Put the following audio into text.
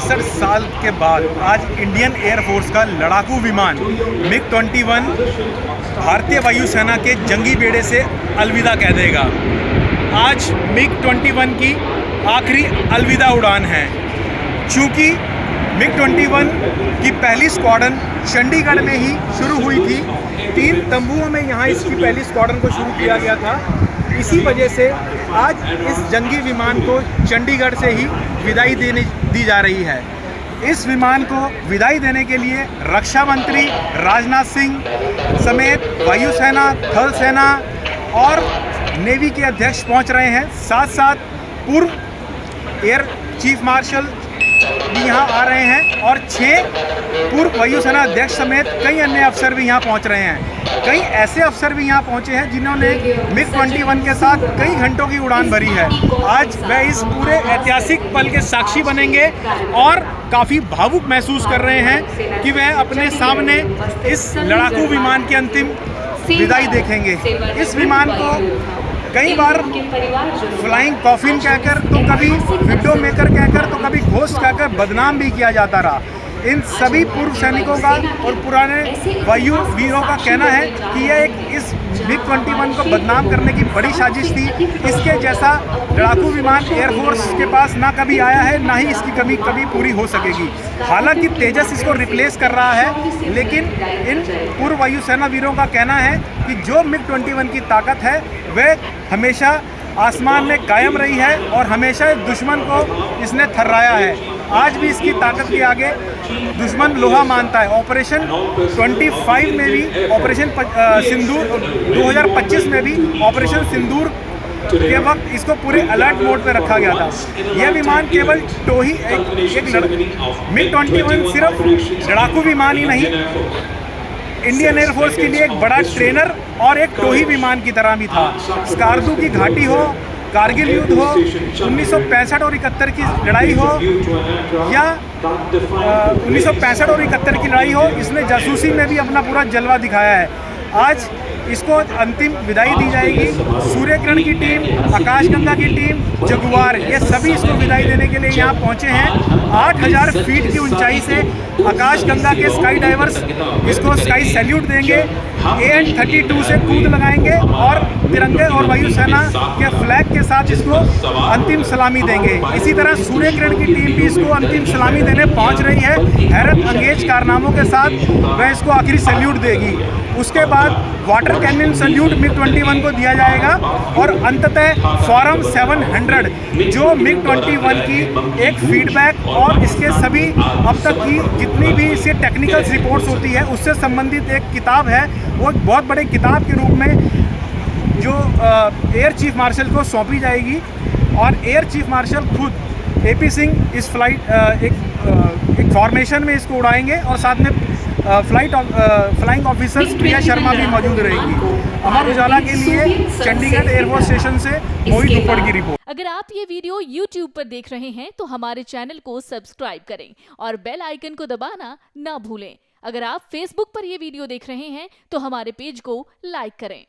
63 साल के बाद आज इंडियन एयरफोर्स का लड़ाकू विमान MiG-21 भारतीय वायुसेना के जंगी बेड़े से अलविदा कह देगा। आज MiG-21 की आखिरी अलविदा उड़ान है। चूँकि MiG-21 की पहली स्क्वाड्रन चंडीगढ़ में ही शुरू हुई थी, 3 तंबुओं में यहाँ इसकी पहली स्क्वाड्रन को शुरू किया गया था। इसी वजह से आज इस जंगी विमान को चंडीगढ़ से ही विदाई दी जा रही है। इस विमान को विदाई देने के लिए रक्षा मंत्री राजनाथ सिंह समेत वायुसेना, थल सेना और नेवी के अध्यक्ष पहुंच रहे हैं। साथ साथ पूर्व एयर चीफ मार्शल भी यहाँ आ रहे हैं और 6 पूर्व वायुसेना अध्यक्ष समेत कई अन्य अफसर भी यहाँ पहुँच रहे हैं। कई ऐसे अफसर भी यहाँ पहुँचे हैं जिन्होंने MiG-21 के साथ कई घंटों की उड़ान भरी है। आज वह इस पूरे ऐतिहासिक पल के साक्षी बनेंगे और काफ़ी भावुक महसूस कर रहे हैं कि वह अपने सामने इस लड़ाकू विमान की अंतिम विदाई देखेंगे। इस विमान को कई बार फ्लाइंग कॉफिन कहकर, तो कभी विंडो मेकर कहकर, तो कभी घोस्ट कहकर बदनाम भी किया जाता रहा। इन सभी पूर्व सैनिकों का और पुराने वायु वीरों का कहना है कि यह इस MiG-21 को बदनाम करने की बड़ी साजिश थी। इसके जैसा लड़ाकू विमान एयरफोर्स के पास ना कभी आया है, ना ही इसकी कमी कभी पूरी हो सकेगी। हालांकि तेजस इसको रिप्लेस कर रहा है, लेकिन इन पूर्व वायुसेना वीरों का कहना है कि जो MiG-21 की ताकत है वह हमेशा आसमान में कायम रही है और हमेशा दुश्मन को इसने थर्राया है। आज भी इसकी ताकत के आगे दुश्मन लोहा मानता है। ऑपरेशन 25 में भी, ऑपरेशन सिंदूर 2025 में भी, ऑपरेशन सिंदूर के वक्त इसको पूरे अलर्ट मोड पे रखा गया था। यह विमान केवल MiG-21 सिर्फ लड़ाकू विमान ही नहीं, इंडियन एयरफोर्स के लिए एक बड़ा ट्रेनर और एक टोही विमान की तरह भी था। स्कार्दू की घाटी हो, कारगिल युद्ध हो, 1965 और 71 की लड़ाई हो या 1965 और 71 की लड़ाई हो, इसने जासूसी में भी अपना पूरा जलवा दिखाया है। आज इसको अंतिम विदाई दी जाएगी। सूर्यकिरण की टीम, आकाशगंगा की टीम, जगुआर, ये सभी इसको विदाई देने के लिए यहाँ पहुँचे हैं। 8000 फीट की ऊंचाई से आकाशगंगा के स्काई डाइवर्स इसको स्काई सैल्यूट देंगे, AN-32 से कूद लगाएंगे और तिरंगे और वायुसेना के फ्लैग के साथ इसको अंतिम सलामी देंगे। इसी तरह सूर्यकिरण की टीम भी इसको अंतिम सलामी देने पहुँच रही है। हैरत अंगेज कारनामों के साथ वह इसको आखिरी सैल्यूट देगी। उसके बाद वाटर कैनन सैल्यूट MiG-21 को दिया जाएगा और अंततः फॉरम 700 जो MiG-21 की एक फीडबैक और इसके सभी अब तक की जितनी भी इससे टेक्निकल रिपोर्ट्स होती है उससे संबंधित एक किताब है, वो एक बहुत बड़े किताब के रूप में जो एयर चीफ मार्शल को सौंपी जाएगी। और एयर चीफ मार्शल खुद AP सिंह इस फ्लाइट एक फॉर्मेशन में इसको उड़ाएंगे और साथ में फ्लाइंग ऑफिसर्स प्रिया शर्मा भी मौजूद रहेगी। अमर उजाला के लिए चंडीगढ़ एयरफोर्स स्टेशन से मोहित उपड़ की रिपोर्ट। अगर आप ये वीडियो YouTube पर देख रहे हैं तो हमारे चैनल को सब्सक्राइब करें और बेल आइकन को दबाना ना भूलें। अगर आप Facebook पर ये वीडियो देख रहे हैं तो हमारे पेज को लाइक करें।